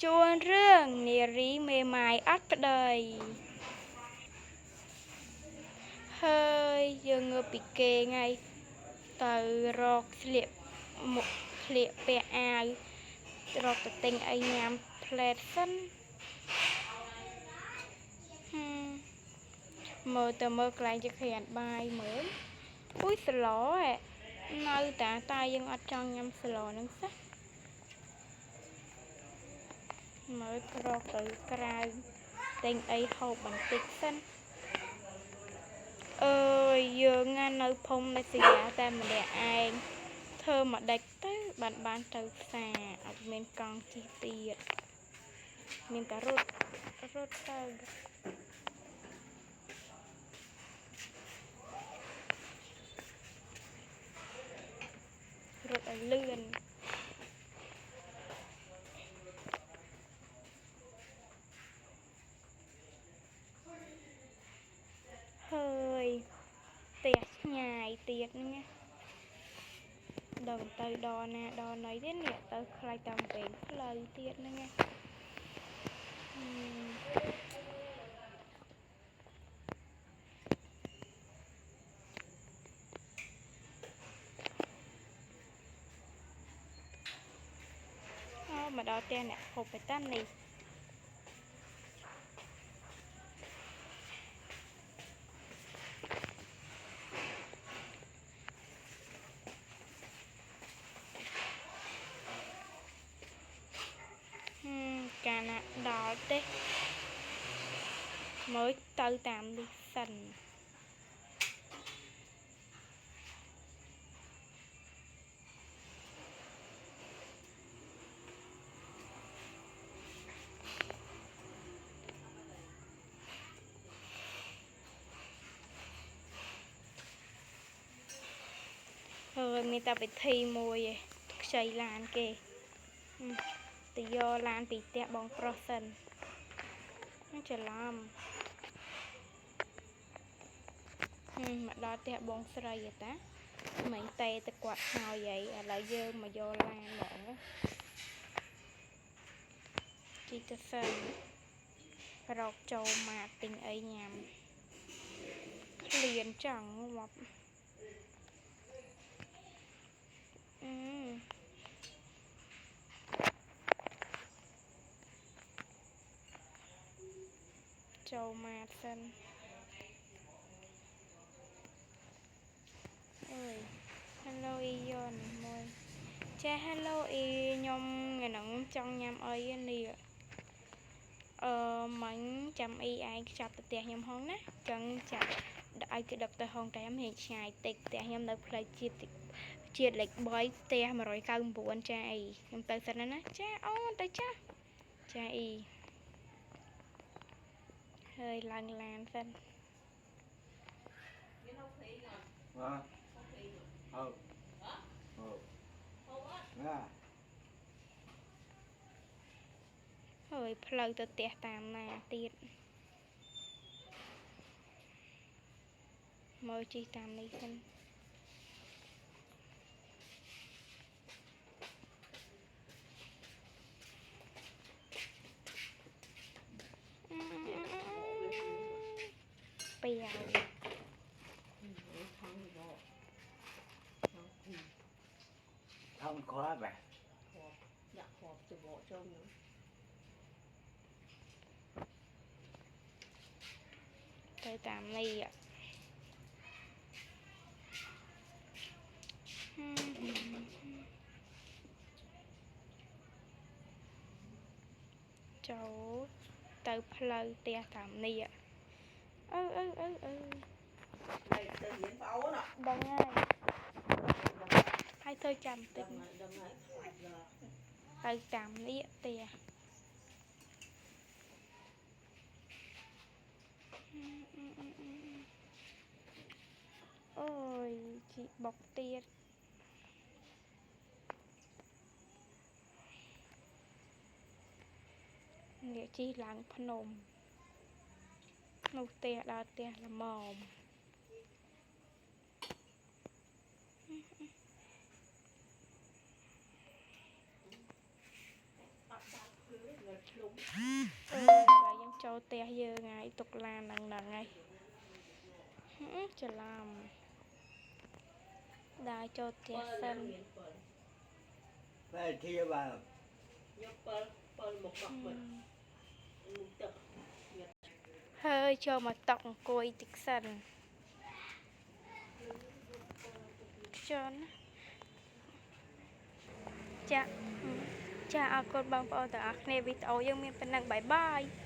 ជួនរឿងនារីមេម៉ាយអត់ប្តីហើយយើងងើបពីគេថ្ងៃទៅរកស្លៀកមុខស្លៀកពាក់អាវរកទៅទិញអីញ៉ាំផ្លែតសិនមើលទៅមើលកន្លែងជាក្រានបាយមើលអ៊ុយស្លោនៅតាយើងអត់ចង់ញ៉ាំស្លោហ្នឹងសោះមើលរកទៅក្រៅទិញអីហូបបន្តិចសិនអើយយើងនៅភូមិដាច់ស្រយាលតែម្នាក់ឯងធ្វើមកដាច់ទៅបានទៅផ្សារអត់មានកង់ជិះទៀតមានតែរត់ទៅរត់ឲ្យលឿនហើយផ្ទះឆ្ងាយទៀតហ្នឹងដល់ទៅដល់ណាដល់ណីទៀតនេះទៅខ្លាចតាមពេងផ្លូវទៀតហ្នឹងមកដល់ផ្ទះអ្នកហូបបេតានេះកាលណាដល់ទេមើលទៅតាមនេះសិនហើយមានតែពិធីមួយឯងខ្ចីឡានគេទៅយកឡានពីផ្ទះបងប្រុសសិនច្រឡំមកដល់ផ្ទះបងស្រីតាមិនតែទៅគាត់ហើយឥឡូវយើងមកយកឡានហ្មងជីទៅសិនរកចូលមកទិញអីញ៉ាំឃ្លានចង់មកចូលមកសិនអើយ Hello អ៊ីយ៉នមួយចា Hello អ៊ីខ្ញុំថ្ងៃហ្នឹងចង់ញ៉ាំអីនេះមិញចាំអ៊ីឯងចាប់ទៅផ្ទះខ្ញុំហងណាចឹងចាប់ឲ្យគេដឹកទៅហងតែមហេងឆ្ងាយតិចផ្ទះខ្ញុំនៅផ្លូវជាតិលេខ3ផ្ទះ199ចាអ៊ីខ្ញុំទៅសិនណាចាអូនទៅចាចាអ៊ីហើយឡើងឡានសិនហើយផ្លូវទៅផ្ទះតាមណាទៀតមើលជីតាមនេះសិនពីហើយថងខបបែដាក់ខបច្បកចូលនោះទៅតាមនេះចូលទៅផ្លូវផ្ទះតាមនេះទៅរៀនប្អូនដឹងហើយទៅចាំតិចទៅតាមនេះផ្ទះអូយជីបុកទៀតនេះជីឡើងភ្នំនោះផ្ទះដល់ផ្ទះល្មម là dân châu tè giờ ngày tục là nặng ngày chờ làm đài châu tè sân về chia vào hơi cho mà tọc cùi tích sân cho cha cha con băng bao tờ nè bị tàu dân miền Tây bye bye